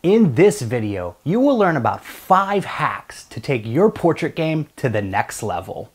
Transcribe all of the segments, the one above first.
In this video, you will learn about 5 hacks to take your portrait game to the next level.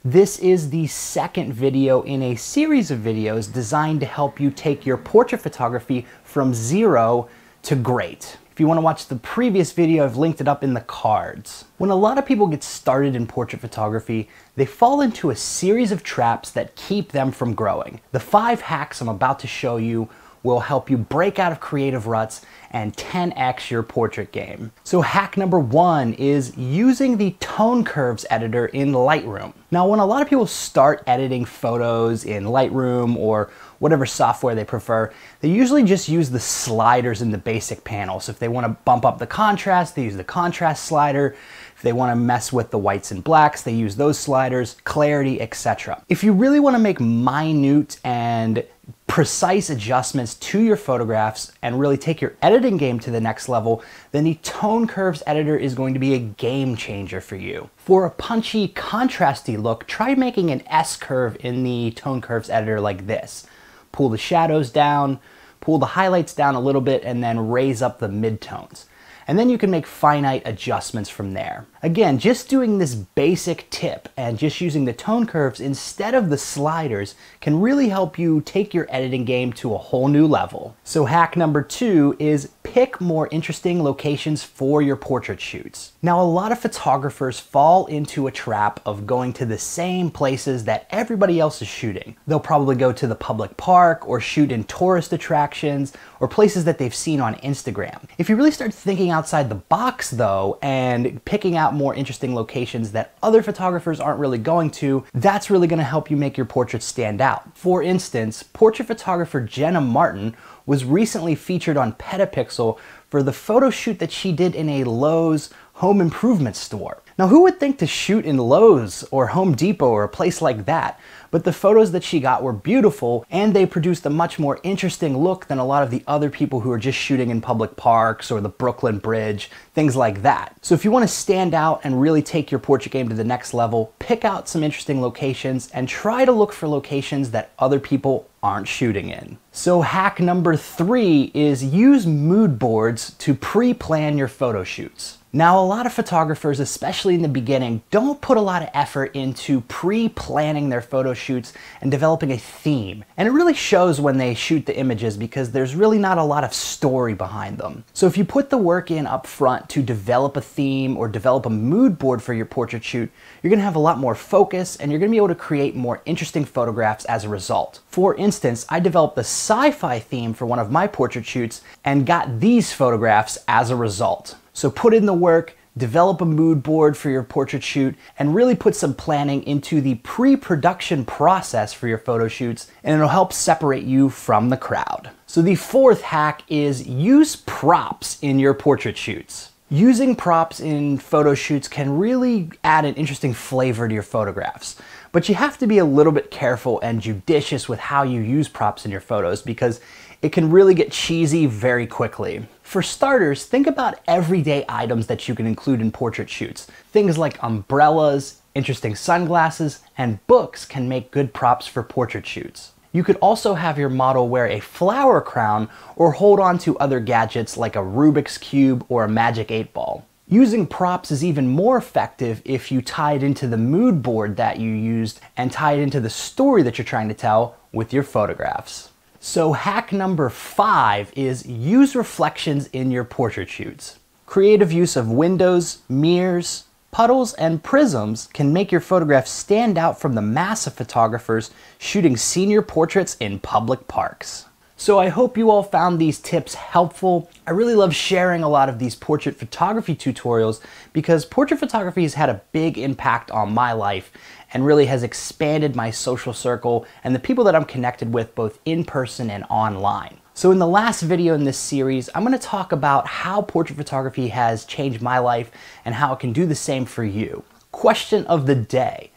This is the second video in a series of videos designed to help you take your portrait photography from 0 to great. If you want to watch the previous video, I've linked it up in the cards. When a lot of people get started in portrait photography, they fall into a series of traps that keep them from growing. The 5 hacks I'm about to show you will help you break out of creative ruts and 10x your portrait game. So hack number 1 is using the tone curves editor in Lightroom. Now, when a lot of people start editing photos in Lightroom or whatever software they prefer, they usually just use the sliders in the basic panel. So if they want to bump up the contrast, they use the contrast slider. If they want to mess with the whites and blacks, they use those sliders, clarity, etc. If you really want to make minute and precise adjustments to your photographs and really take your editing game to the next level, then the tone curves editor is going to be a game changer for you. For a punchy, contrasty look, try making an S curve in the tone curves editor like this. Pull the shadows down, pull the highlights down a little bit, and then raise up the midtones. And then you can make finite adjustments from there. Again, just doing this basic tip and just using the tone curves instead of the sliders can really help you take your editing game to a whole new level. So hack number 2 is pick more interesting locations for your portrait shoots. Now, a lot of photographers fall into a trap of going to the same places that everybody else is shooting. They'll probably go to the public park or shoot in tourist attractions or places that they've seen on Instagram. If you really start thinking outside the box though and picking out more interesting locations that other photographers aren't really going to, that's really going to help you make your portraits stand out. For instance, portrait photographer Jenna Martin was recently featured on Petapixel for the photo shoot that she did in a Lowe's home improvement store. Now, who would think to shoot in Lowe's or Home Depot or a place like that? But the photos that she got were beautiful, and they produced a much more interesting look than a lot of the other people who are just shooting in public parks or the Brooklyn Bridge, things like that. So if you want to stand out and really take your portrait game to the next level, pick out some interesting locations and try to look for locations that other people aren't shooting in. So hack number 3 is use mood boards to pre-plan your photo shoots. Now, a lot of photographers, especially in the beginning, don't put a lot of effort into pre-planning their photo shoots and developing a theme. And it really shows when they shoot the images because there's really not a lot of story behind them. So if you put the work in up front to develop a theme or develop a mood board for your portrait shoot, you're going to have a lot more focus and you're going to be able to create more interesting photographs as a result. For instance, I developed a sci-fi theme for one of my portrait shoots and got these photographs as a result. So put in the work, develop a mood board for your portrait shoot, and really put some planning into the pre-production process for your photo shoots, and it'll help separate you from the crowd. So the 4th hack is use props in your portrait shoots. Using props in photo shoots can really add an interesting flavor to your photographs. But you have to be a little bit careful and judicious with how you use props in your photos because it can really get cheesy very quickly. For starters, think about everyday items that you can include in portrait shoots. Things like umbrellas, interesting sunglasses, and books can make good props for portrait shoots. You could also have your model wear a flower crown or hold on to other gadgets like a Rubik's Cube or a Magic 8-ball. Using props is even more effective if you tie it into the mood board that you used and tie it into the story that you're trying to tell with your photographs. So hack number 5 is use reflections in your portrait shoots. Creative use of windows, mirrors, puddles, and prisms can make your photographs stand out from the mass of photographers shooting senior portraits in public parks. So I hope you all found these tips helpful. I really love sharing a lot of these portrait photography tutorials because portrait photography has had a big impact on my life and really has expanded my social circle and the people that I'm connected with both in person and online. So in the last video in this series, I'm going to talk about how portrait photography has changed my life and how it can do the same for you. Question of the day: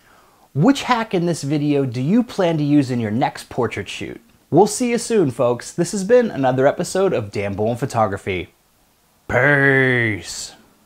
which hack in this video do you plan to use in your next portrait shoot? We'll see you soon, folks. This has been another episode of Dan Bullman Photography. Peace.